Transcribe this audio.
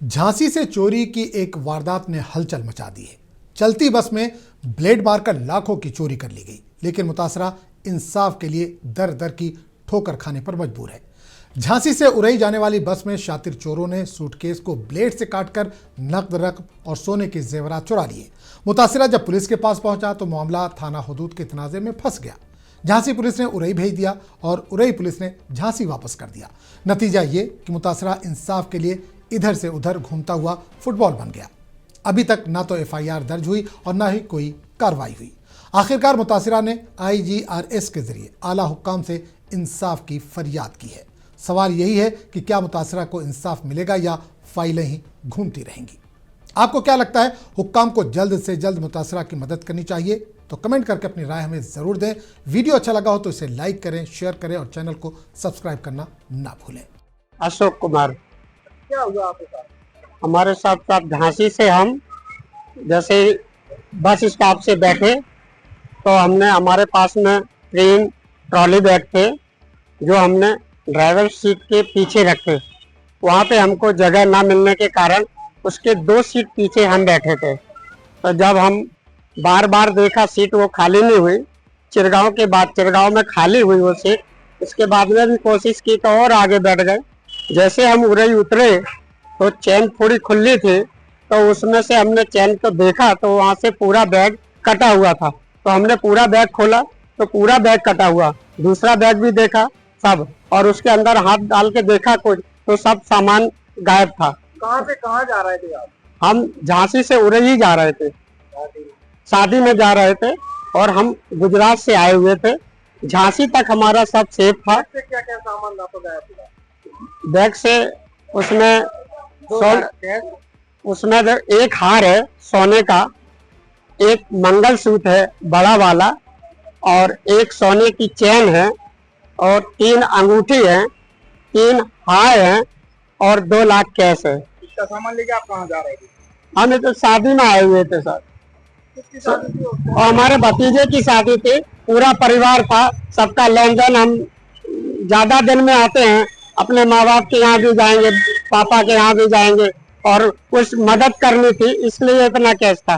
झांसी से चोरी की एक वारदात ने हलचल मचा दी है। चलती बस में ब्लेड मारकर लाखों की चोरी कर ली गई, लेकिन मुतासरा इंसाफ के लिए दर दर की ठोकर खाने पर मजबूर है। झांसी से उरई जाने वाली बस में शातिर चोरों ने सूटकेस को ब्लेड से काटकर नकद रकम और सोने के जेवरात चुरा लिए। मुतासरा जब पुलिस के पास पहुंचा तो मामला थाना हुदूद के तनाजे में फंस गया। झांसी पुलिस ने उरई भेज दिया और उरई पुलिस ने झांसी वापस कर दिया। नतीजा ये कि मुतासरा इंसाफ के लिए इधर से उधर घूमता हुआ फुटबॉल बन गया। अभी तक ना तो एफआईआर दर्ज हुई और ना ही कोई कार्रवाई हुई। आखिरकार मुतासरा ने IGRS के जरिए आला हुक्काम से इंसाफ की फरियाद की है। सवाल यही है कि क्या मुतासरा को इंसाफ मिलेगा या फाइलें ही घूमती रहेंगी। आपको क्या लगता है, हुक्काम को जल्द से जल्द मुतासरा की मदद करनी चाहिए? तो कमेंट करके अपनी राय हमें जरूर दें। वीडियो अच्छा लगा हो तो इसे लाइक करें, शेयर करें और चैनल को सब्सक्राइब करना ना भूलें। अशोक कुमार। क्या हुआ आपके साथ? हमारे साथ झांसी से हम जैसे बस स्टॉप से बैठे तो हमने हमारे पास में 3 ट्रॉली बैग थे जो हमने ड्राइवर सीट के पीछे रखे। वहाँ पे हमको जगह ना मिलने के कारण उसके 2 सीट पीछे हम बैठे थे। तो जब हम बार बार देखा सीट वो खाली नहीं हुई, चिरगांव के बाद चिरगांव में खाली हुई वो सीट, उसके बाद में भी कोशिश की तो और आगे बैठ गए। जैसे हम उरई उतरे तो चैन थोड़ी खुली थी, तो उसमें से हमने चैन को देखा तो वहाँ से पूरा बैग कटा हुआ था। तो हमने पूरा बैग खोला तो पूरा बैग कटा हुआ, दूसरा बैग भी देखा सब, और उसके अंदर हाथ डाल के देखा कुछ तो सब सामान गायब था। कहाँ से कहाँ जा रहे थे आप? हम झांसी से उरई जा रहे थे, शादी में जा रहे थे और हम गुजरात से आए हुए थे। झांसी तक हमारा सब सेफ था। क्या क्या सामान आपको गायब हुआ? बैग से उसमें एक हार है सोने का, एक मंगलसूत्र है बड़ा वाला, और एक सोने की चैन है, और 3 अंगूठी है, 3 हार है और 2 लाख कैश है। इसका सामान लेके आप कहाँ जा रहे थे? हम तो शादी में आए हुए थे सर, किसकी शादी थी? और हमारे भतीजे की शादी थी, पूरा परिवार था, सबका लेन देन। हम ज्यादा दिन में आते हैं, अपने माँ बाप के यहाँ भी जाएंगे, पापा के यहाँ भी जाएंगे, और कुछ मदद करनी थी इसलिए इतना कैश था।